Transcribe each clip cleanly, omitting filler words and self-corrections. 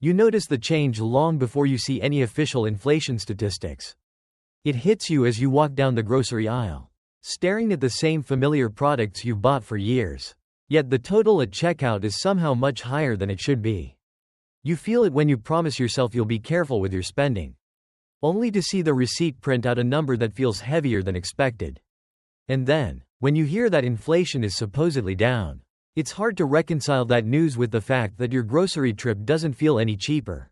You notice the change long before you see any official inflation statistics. It hits you as you walk down the grocery aisle, staring at the same familiar products you've bought for years. Yet the total at checkout is somehow much higher than it should be. You feel it when you promise yourself you'll be careful with your spending, only to see the receipt print out a number that feels heavier than expected. And then, when you hear that inflation is supposedly down, it's hard to reconcile that news with the fact that your grocery trip doesn't feel any cheaper.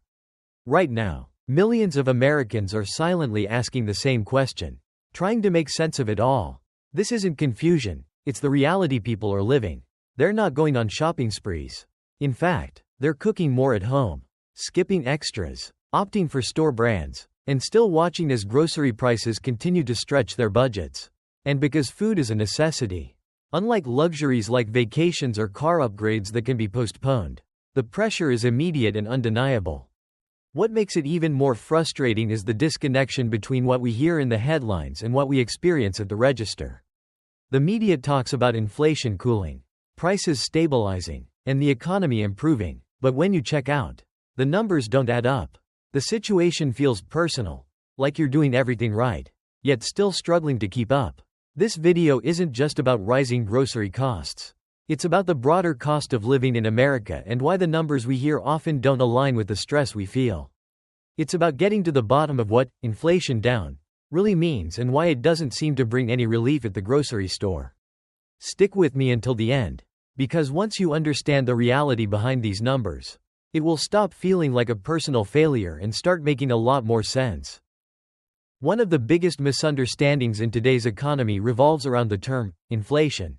Right now, millions of Americans are silently asking the same question, trying to make sense of it all. This isn't confusion, it's the reality people are living. They're not going on shopping sprees. In fact, they're cooking more at home, skipping extras, opting for store brands, and still watching as grocery prices continue to stretch their budgets. And because food is a necessity, unlike luxuries like vacations or car upgrades that can be postponed, the pressure is immediate and undeniable. What makes it even more frustrating is the disconnection between what we hear in the headlines and what we experience at the register. The media talks about inflation cooling, prices stabilizing, and the economy improving, but when you check out, the numbers don't add up. The situation feels personal, like you're doing everything right, yet still struggling to keep up. This video isn't just about rising grocery costs. It's about the broader cost of living in America and why the numbers we hear often don't align with the stress we feel. It's about getting to the bottom of what inflation down really means and why it doesn't seem to bring any relief at the grocery store. Stick with me until the end, because once you understand the reality behind these numbers, it will stop feeling like a personal failure and start making a lot more sense. One of the biggest misunderstandings in today's economy revolves around the term inflation.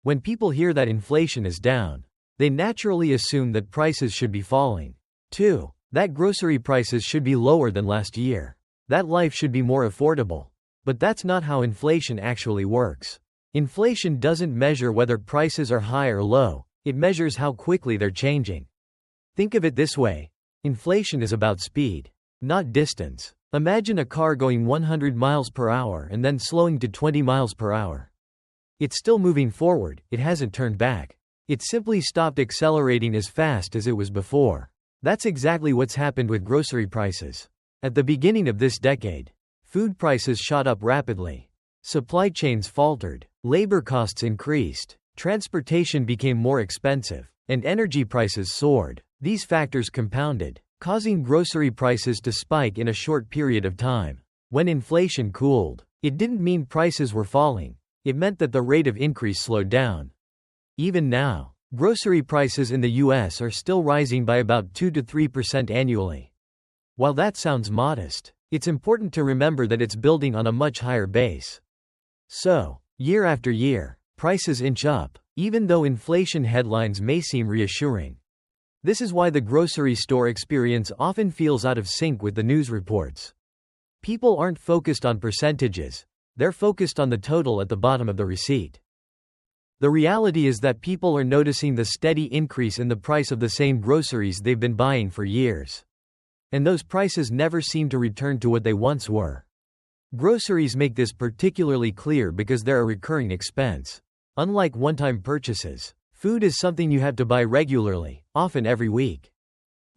When people hear that inflation is down, they naturally assume that prices should be falling. 2. That grocery prices should be lower than last year. That life should be more affordable. But that's not how inflation actually works. Inflation doesn't measure whether prices are high or low, it measures how quickly they're changing. Think of it this way: inflation is about speed, not distance. Imagine a car going 100 miles per hour and then slowing to 20 miles per hour. It's still moving forward, it hasn't turned back. It simply stopped accelerating as fast as it was before. That's exactly what's happened with grocery prices. At the beginning of this decade, food prices shot up rapidly. Supply chains faltered, labor costs increased, transportation became more expensive, and energy prices soared. These factors compounded, causing grocery prices to spike in a short period of time. When inflation cooled, it didn't mean prices were falling, it meant that the rate of increase slowed down. Even now, grocery prices in the US are still rising by about 2 to 3% annually. While that sounds modest, it's important to remember that it's building on a much higher base. So, year after year, prices inch up, even though inflation headlines may seem reassuring. This is why the grocery store experience often feels out of sync with the news reports. People aren't focused on percentages, they're focused on the total at the bottom of the receipt. The reality is that people are noticing the steady increase in the price of the same groceries they've been buying for years. And those prices never seem to return to what they once were. Groceries make this particularly clear because they're a recurring expense. Unlike one-time purchases, food is something you have to buy regularly, often every week.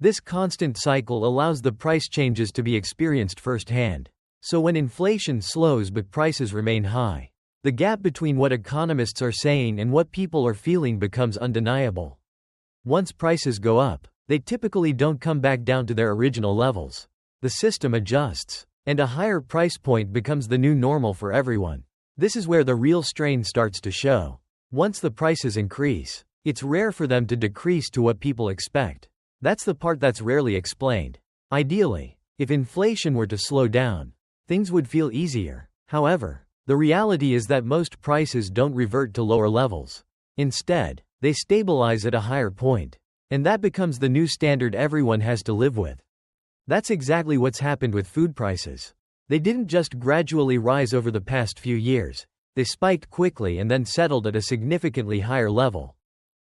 This constant cycle allows the price changes to be experienced firsthand. So when inflation slows but prices remain high, the gap between what economists are saying and what people are feeling becomes undeniable. Once prices go up, they typically don't come back down to their original levels. The system adjusts, and a higher price point becomes the new normal for everyone. This is where the real strain starts to show. Once the prices increase, it's rare for them to decrease to what people expect. That's the part that's rarely explained. Ideally, if inflation were to slow down, things would feel easier. However, the reality is that most prices don't revert to lower levels. Instead, they stabilize at a higher point. And that becomes the new standard everyone has to live with. That's exactly what's happened with food prices. They didn't just gradually rise over the past few years, they spiked quickly and then settled at a significantly higher level.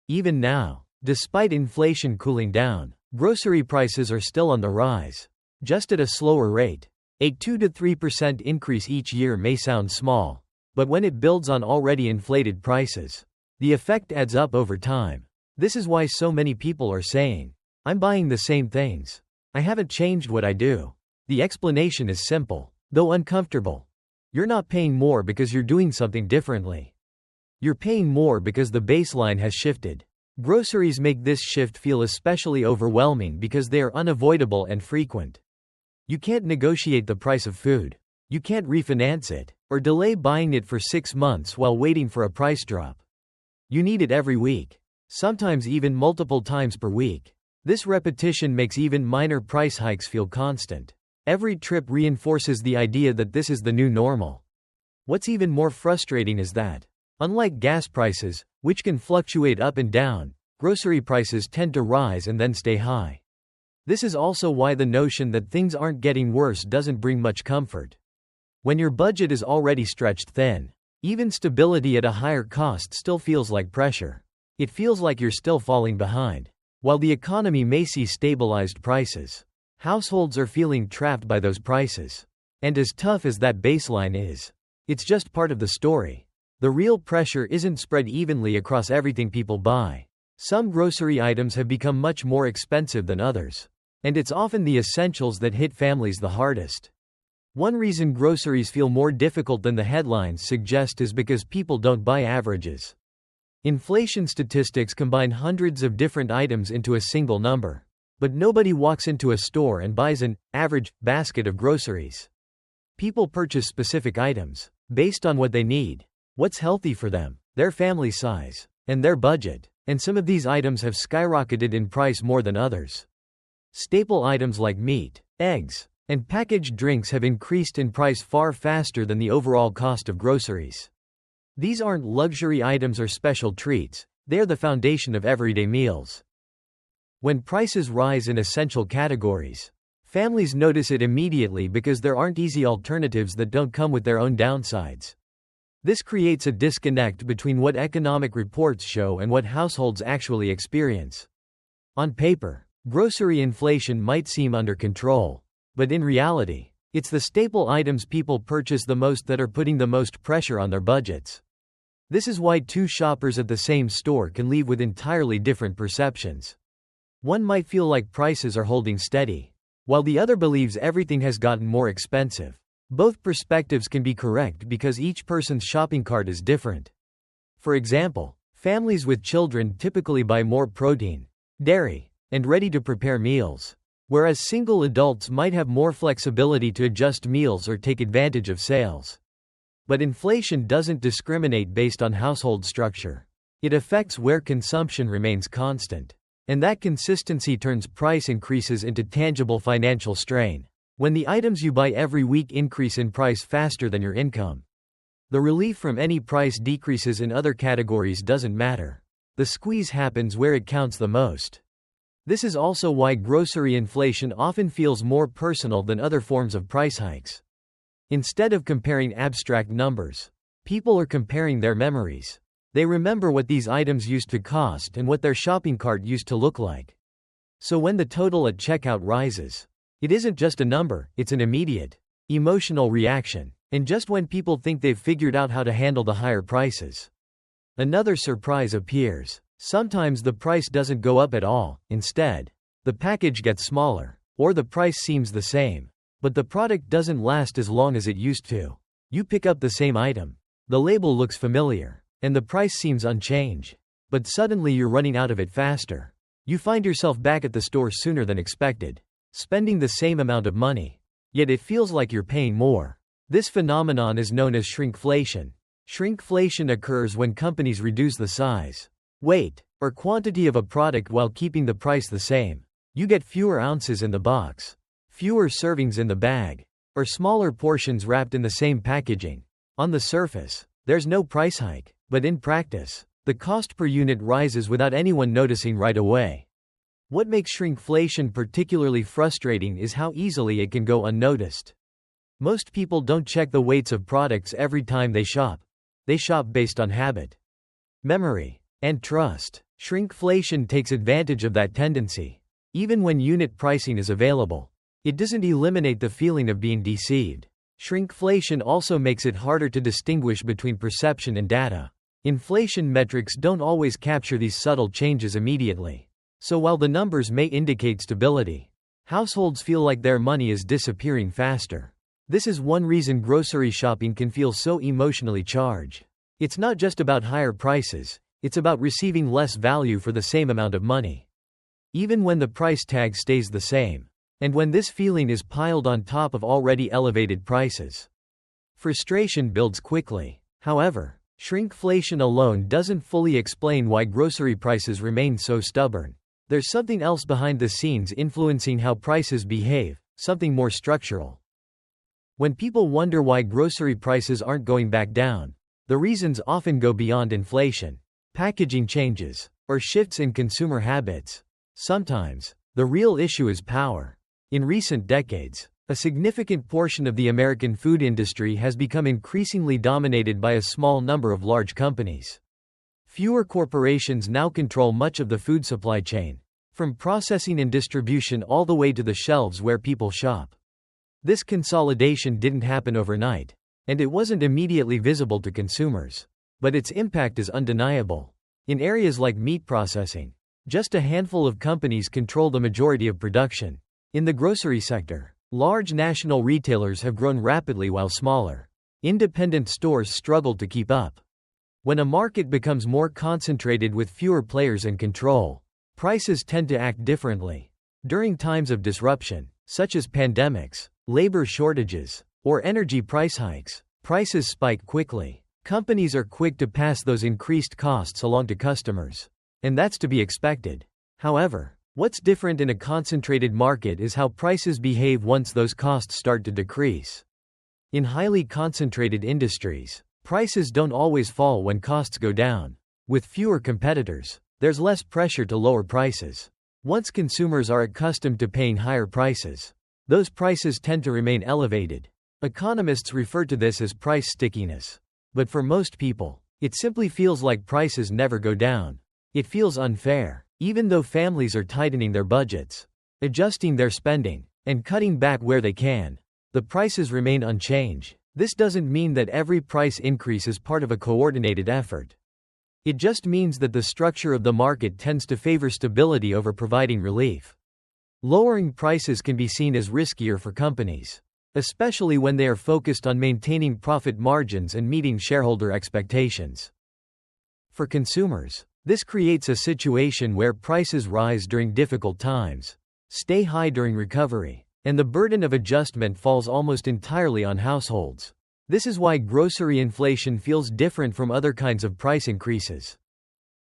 Even now, despite inflation cooling down, grocery prices are still on the rise, just at a slower rate. A 2 to 3% increase each year may sound small, but when it builds on already inflated prices, the effect adds up over time. This is why so many people are saying, I'm buying the same things. I haven't changed what I do. The explanation is simple, though uncomfortable. You're not paying more because you're doing something differently. You're paying more because the baseline has shifted. Groceries make this shift feel especially overwhelming because they are unavoidable and frequent. You can't negotiate the price of food. You can't refinance it, or delay buying it for 6 months while waiting for a price drop. You need it every week, sometimes even multiple times per week. This repetition makes even minor price hikes feel constant. Every trip reinforces the idea that this is the new normal. What's even more frustrating is that, unlike gas prices, which can fluctuate up and down, grocery prices tend to rise and then stay high. This is also why the notion that things aren't getting worse doesn't bring much comfort. When your budget is already stretched thin, even stability at a higher cost still feels like pressure. It feels like you're still falling behind. While the economy may see stabilized prices, households are feeling trapped by those prices. And as tough as that baseline is, it's just part of the story. The real pressure isn't spread evenly across everything people buy. Some grocery items have become much more expensive than others. And it's often the essentials that hit families the hardest. One reason groceries feel more difficult than the headlines suggest is because people don't buy averages. Inflation statistics combine hundreds of different items into a single number. But nobody walks into a store and buys an average basket of groceries. People purchase specific items based on what they need, what's healthy for them, their family size, and their budget. And some of these items have skyrocketed in price more than others. Staple items like meat, eggs, and packaged drinks have increased in price far faster than the overall cost of groceries. These aren't luxury items or special treats, they're the foundation of everyday meals. When prices rise in essential categories, families notice it immediately because there aren't easy alternatives that don't come with their own downsides. This creates a disconnect between what economic reports show and what households actually experience. On paper, grocery inflation might seem under control, but in reality, it's the staple items people purchase the most that are putting the most pressure on their budgets. This is why two shoppers at the same store can leave with entirely different perceptions. One might feel like prices are holding steady, while the other believes everything has gotten more expensive. Both perspectives can be correct because each person's shopping cart is different. For example, families with children typically buy more protein, dairy, and ready-to-prepare meals, whereas single adults might have more flexibility to adjust meals or take advantage of sales. But inflation doesn't discriminate based on household structure. It affects where consumption remains constant. And that consistency turns price increases into tangible financial strain. When the items you buy every week increase in price faster than your income, the relief from any price decreases in other categories doesn't matter. The squeeze happens where it counts the most. This is also why grocery inflation often feels more personal than other forms of price hikes. Instead of comparing abstract numbers, people are comparing their memories. They remember what these items used to cost and what their shopping cart used to look like. So when the total at checkout rises, it isn't just a number, it's an immediate, emotional reaction. And just when people think they've figured out how to handle the higher prices, another surprise appears. Sometimes the price doesn't go up at all. Instead, the package gets smaller, or the price seems the same, but the product doesn't last as long as it used to. You pick up the same item. The label looks familiar, and the price seems unchanged. But suddenly you're running out of it faster. You find yourself back at the store sooner than expected, spending the same amount of money. Yet it feels like you're paying more. This phenomenon is known as shrinkflation. Shrinkflation occurs when companies reduce the size, weight, or quantity of a product while keeping the price the same. You get fewer ounces in the box, fewer servings in the bag, or smaller portions wrapped in the same packaging. On the surface, there's no price hike, but in practice, the cost per unit rises without anyone noticing right away. What makes shrinkflation particularly frustrating is how easily it can go unnoticed. Most people don't check the weights of products every time they shop. They shop based on habit, memory, and trust. Shrinkflation takes advantage of that tendency. Even when unit pricing is available, it doesn't eliminate the feeling of being deceived. Shrinkflation also makes it harder to distinguish between perception and data. Inflation metrics don't always capture these subtle changes immediately. So while the numbers may indicate stability, households feel like their money is disappearing faster. This is one reason grocery shopping can feel so emotionally charged. It's not just about higher prices, it's about receiving less value for the same amount of money, even when the price tag stays the same. And when this feeling is piled on top of already elevated prices, frustration builds quickly. However, shrinkflation alone doesn't fully explain why grocery prices remain so stubborn. There's something else behind the scenes influencing how prices behave, something more structural. When people wonder why grocery prices aren't going back down, the reasons often go beyond inflation, packaging changes, or shifts in consumer habits. Sometimes, the real issue is power. In recent decades, a significant portion of the American food industry has become increasingly dominated by a small number of large companies. Fewer corporations now control much of the food supply chain, from processing and distribution all the way to the shelves where people shop. This consolidation didn't happen overnight, and it wasn't immediately visible to consumers. But its impact is undeniable. In areas like meat processing, just a handful of companies control the majority of production. In the grocery sector, large national retailers have grown rapidly while smaller, independent stores struggle to keep up. When a market becomes more concentrated with fewer players in control, prices tend to act differently. During times of disruption, such as pandemics, labor shortages, or energy price hikes, prices spike quickly. Companies are quick to pass those increased costs along to customers, and that's to be expected. However, what's different in a concentrated market is how prices behave once those costs start to decrease. In highly concentrated industries, prices don't always fall when costs go down. With fewer competitors, there's less pressure to lower prices. Once consumers are accustomed to paying higher prices, those prices tend to remain elevated. Economists refer to this as price stickiness. But for most people, it simply feels like prices never go down. It feels unfair. Even though families are tightening their budgets, adjusting their spending, and cutting back where they can, the prices remain unchanged. This doesn't mean that every price increase is part of a coordinated effort. It just means that the structure of the market tends to favor stability over providing relief. Lowering prices can be seen as riskier for companies, especially when they are focused on maintaining profit margins and meeting shareholder expectations. For consumers, this creates a situation where prices rise during difficult times, stay high during recovery, and the burden of adjustment falls almost entirely on households. This is why grocery inflation feels different from other kinds of price increases.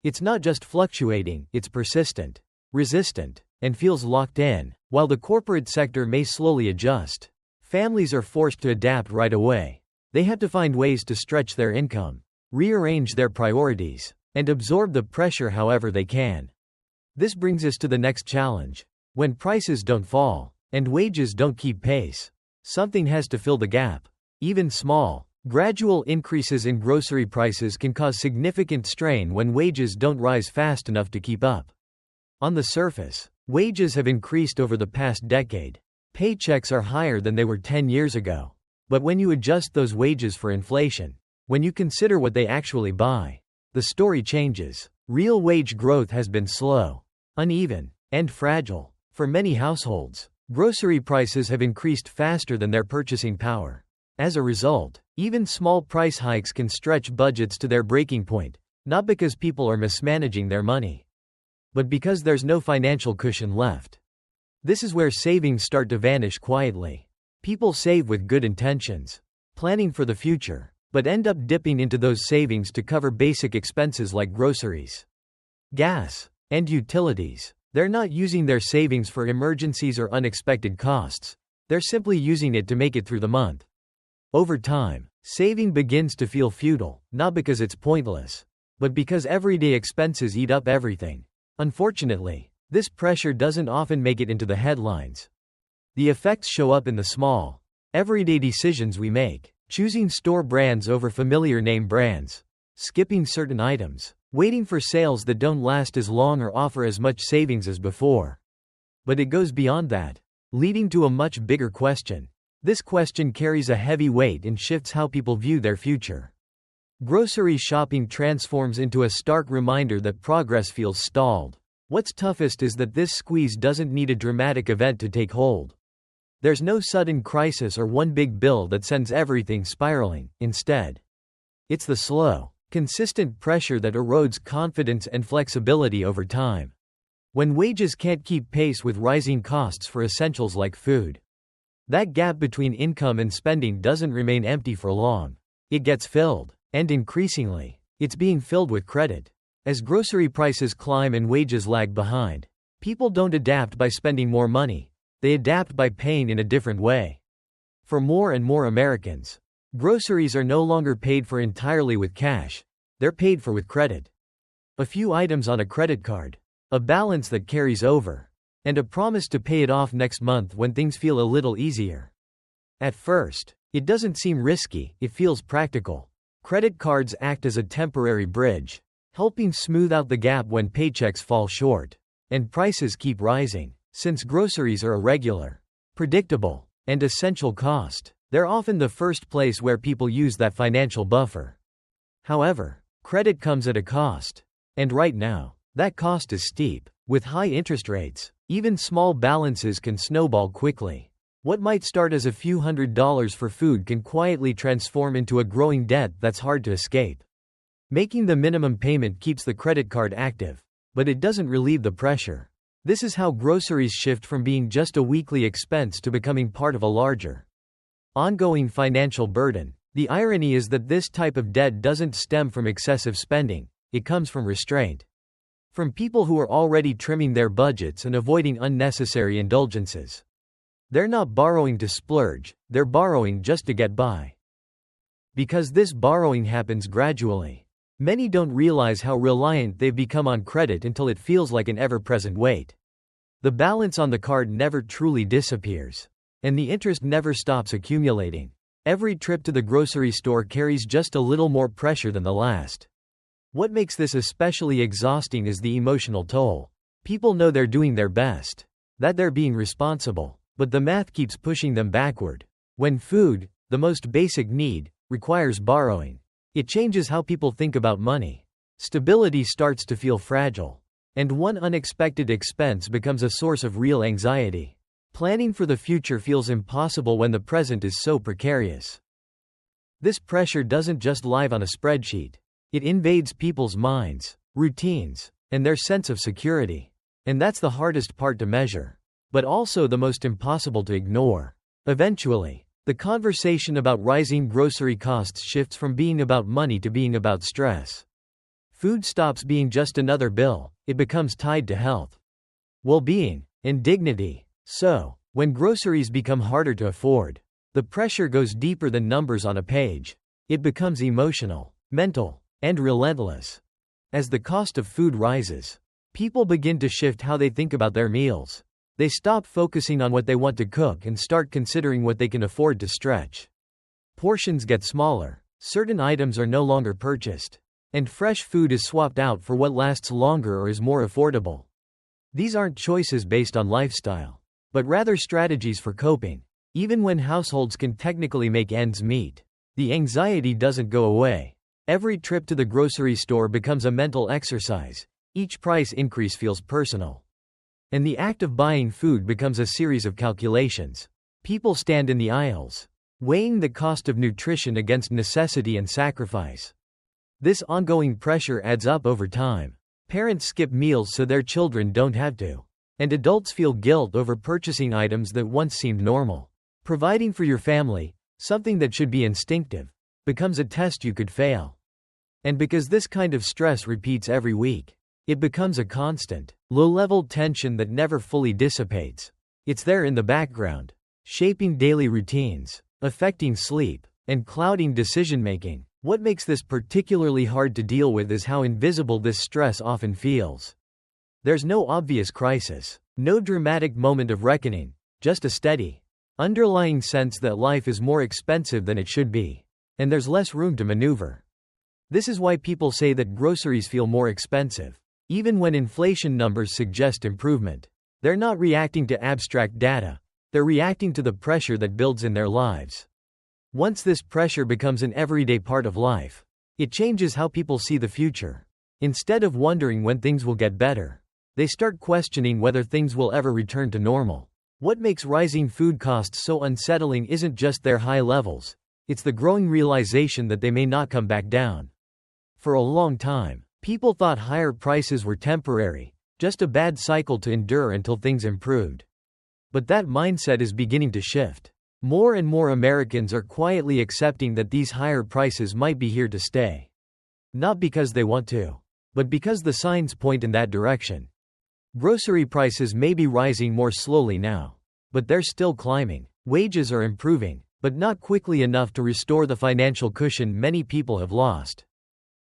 It's not just fluctuating, it's persistent, resistant, and feels locked in. While the corporate sector may slowly adjust, families are forced to adapt right away. They have to find ways to stretch their income, rearrange their priorities, and absorb the pressure however they can. This brings us to the next challenge. When prices don't fall, and wages don't keep pace, something has to fill the gap. Even small, gradual increases in grocery prices can cause significant strain when wages don't rise fast enough to keep up. On the surface, wages have increased over the past decade. Paychecks are higher than they were 10 years ago. But when you adjust those wages for inflation, when you consider what they actually buy, the story changes. Real wage growth has been slow, uneven, and fragile. For many households, grocery prices have increased faster than their purchasing power. As a result, even small price hikes can stretch budgets to their breaking point, not because people are mismanaging their money, but because there's no financial cushion left. This is where savings start to vanish quietly. People save with good intentions, planning for the future, but end up dipping into those savings to cover basic expenses like groceries, gas, and utilities. They're not using their savings for emergencies or unexpected costs. They're simply using it to make it through the month. Over time, saving begins to feel futile, not because it's pointless, but because everyday expenses eat up everything. Unfortunately, this pressure doesn't often make it into the headlines. The effects show up in the small, everyday decisions we make. Choosing store brands over familiar name brands, skipping certain items, waiting for sales that don't last as long or offer as much savings as before. But it goes beyond that, leading to a much bigger question. This question carries a heavy weight and shifts how people view their future. Grocery shopping transforms into a stark reminder that progress feels stalled. What's toughest is that this squeeze doesn't need a dramatic event to take hold. There's no sudden crisis or one big bill that sends everything spiraling. Instead, it's the slow, consistent pressure that erodes confidence and flexibility over time. When wages can't keep pace with rising costs for essentials like food, that gap between income and spending doesn't remain empty for long. It gets filled. And increasingly, it's being filled with credit. As grocery prices climb and wages lag behind, people don't adapt by spending more money, they adapt by paying in a different way. For more and more Americans, groceries are no longer paid for entirely with cash, they're paid for with credit. A few items on a credit card, a balance that carries over, and a promise to pay it off next month when things feel a little easier. At first, it doesn't seem risky, it feels practical. Credit cards act as a temporary bridge, helping smooth out the gap when paychecks fall short and prices keep rising. Since groceries are a regular, predictable, and essential cost, they're often the first place where people use that financial buffer. However, credit comes at a cost. And right now, that cost is steep. With high interest rates, even small balances can snowball quickly. What might start as a few $100s for food can quietly transform into a growing debt that's hard to escape. Making the minimum payment keeps the credit card active, but it doesn't relieve the pressure. This is how groceries shift from being just a weekly expense to becoming part of a larger, ongoing financial burden. The irony is that this type of debt doesn't stem from excessive spending, it comes from restraint. From people who are already trimming their budgets and avoiding unnecessary indulgences. They're not borrowing to splurge, they're borrowing just to get by. Because this borrowing happens gradually, many don't realize how reliant they've become on credit until it feels like an ever-present weight. The balance on the card never truly disappears, and the interest never stops accumulating. Every trip to the grocery store carries just a little more pressure than the last. What makes this especially exhausting is the emotional toll. People know they're doing their best, that they're being responsible, but the math keeps pushing them backward. When food, the most basic need, requires borrowing, it changes how people think about money. Stability starts to feel fragile, and one unexpected expense becomes a source of real anxiety. Planning for the future feels impossible when the present is so precarious. This pressure doesn't just live on a spreadsheet. It invades people's minds, routines, and their sense of security. And that's the hardest part to measure, but also the most impossible to ignore. Eventually, the conversation about rising grocery costs shifts from being about money to being about stress. Food stops being just another bill, it becomes tied to health, well-being, and dignity. So, when groceries become harder to afford, the pressure goes deeper than numbers on a page. It becomes emotional, mental, and relentless. As the cost of food rises, people begin to shift how they think about their meals. They stop focusing on what they want to cook and start considering what they can afford to stretch. Portions get smaller, certain items are no longer purchased, and fresh food is swapped out for what lasts longer or is more affordable. These aren't choices based on lifestyle, but rather strategies for coping. Even when households can technically make ends meet, the anxiety doesn't go away. Every trip to the grocery store becomes a mental exercise. Each price increase feels personal. And the act of buying food becomes a series of calculations. People stand in the aisles, weighing the cost of nutrition against necessity and sacrifice. This ongoing pressure adds up over time. Parents skip meals so their children don't have to. And adults feel guilt over purchasing items that once seemed normal. Providing for your family, something that should be instinctive, becomes a test you could fail. And because this kind of stress repeats every week, it becomes a constant, low-level tension that never fully dissipates. It's there in the background, shaping daily routines, affecting sleep, and clouding decision-making. What makes this particularly hard to deal with is how invisible this stress often feels. There's no obvious crisis, no dramatic moment of reckoning, just a steady, underlying sense that life is more expensive than it should be. And there's less room to maneuver. This is why people say that groceries feel more expensive. Even when inflation numbers suggest improvement, they're not reacting to abstract data, they're reacting to the pressure that builds in their lives. Once this pressure becomes an everyday part of life, it changes how people see the future. Instead of wondering when things will get better, They start questioning whether things will ever return to normal. What makes rising food costs so unsettling isn't just their high levels, it's the growing realization that they may not come back down. For a long time, people thought higher prices were temporary, just a bad cycle to endure until things improved. But that mindset is beginning to shift. More and more Americans are quietly accepting that these higher prices might be here to stay. Not because they want to, but because the signs point in that direction. Grocery prices may be rising more slowly now, but they're still climbing. Wages are improving, but not quickly enough to restore the financial cushion many people have lost.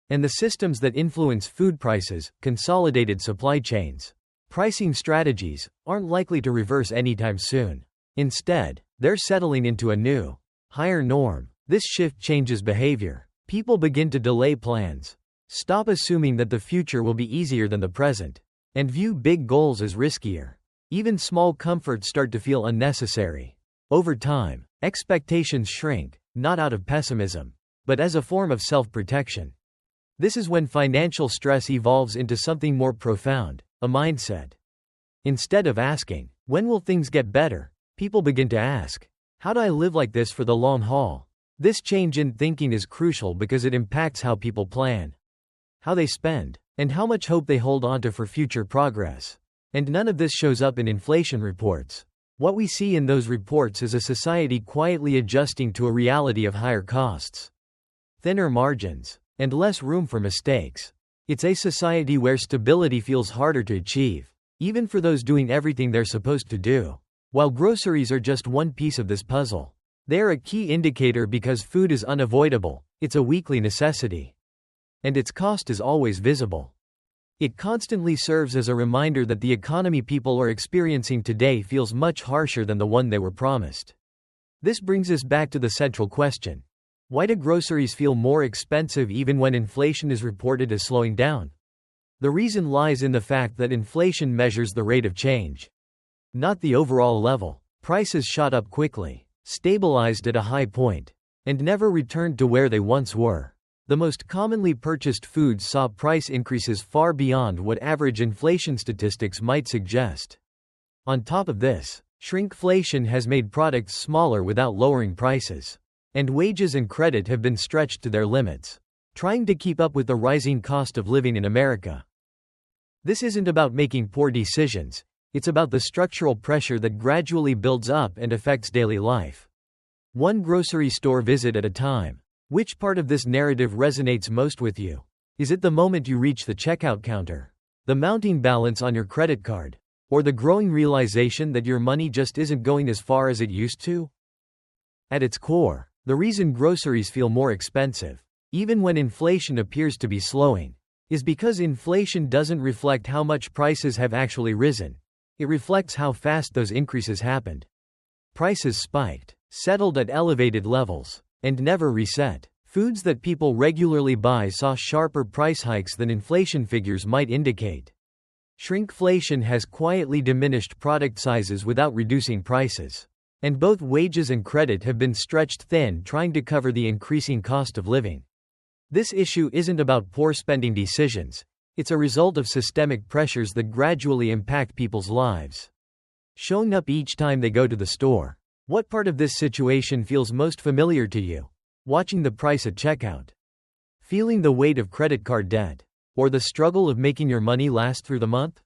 And the systems that influence food prices, consolidated supply chains, pricing strategies, aren't likely to reverse anytime soon. Instead, they're settling into a new, higher norm. This shift changes behavior. People begin to delay plans, stop assuming that the future will be easier than the present, and view big goals as riskier. Even small comforts start to feel unnecessary. Over time, expectations shrink, not out of pessimism, but as a form of self-protection. This is when financial stress evolves into something more profound, a mindset. Instead of asking, when will things get better, people begin to ask, how do I live like this for the long haul? This change in thinking is crucial because it impacts how people plan, how they spend, and how much hope they hold onto for future progress. And none of this shows up in inflation reports. What we see in those reports is a society quietly adjusting to a reality of higher costs, thinner margins, and less room for mistakes. It's a society where stability feels harder to achieve, even for those doing everything they're supposed to do. While groceries are just one piece of this puzzle, they are a key indicator because food is unavoidable, it's a weekly necessity. And its cost is always visible. It constantly serves as a reminder that the economy people are experiencing today feels much harsher than the one they were promised. This brings us back to the central question. Why do groceries feel more expensive even when inflation is reported as slowing down? The reason lies in the fact that inflation measures the rate of change, not the overall level. Prices shot up quickly, stabilized at a high point, and never returned to where they once were. The most commonly purchased foods saw price increases far beyond what average inflation statistics might suggest. On top of this, shrinkflation has made products smaller without lowering prices. And wages and credit have been stretched to their limits, trying to keep up with the rising cost of living in America. This isn't about making poor decisions, it's about the structural pressure that gradually builds up and affects daily life. One grocery store visit at a time. Which part of this narrative resonates most with you? Is it the moment you reach the checkout counter, the mounting balance on your credit card, or the growing realization that your money just isn't going as far as it used to? At its core, the reason groceries feel more expensive, even when inflation appears to be slowing, is because inflation doesn't reflect how much prices have actually risen. It reflects how fast those increases happened. Prices spiked, settled at elevated levels, and never reset. Foods that people regularly buy saw sharper price hikes than inflation figures might indicate. Shrinkflation has quietly diminished product sizes without reducing prices. And both wages and credit have been stretched thin trying to cover the increasing cost of living. This issue isn't about poor spending decisions, it's a result of systemic pressures that gradually impact people's lives. Showing up each time they go to the store. What part of this situation feels most familiar to you? Watching the price at checkout? Feeling the weight of credit card debt? Or the struggle of making your money last through the month?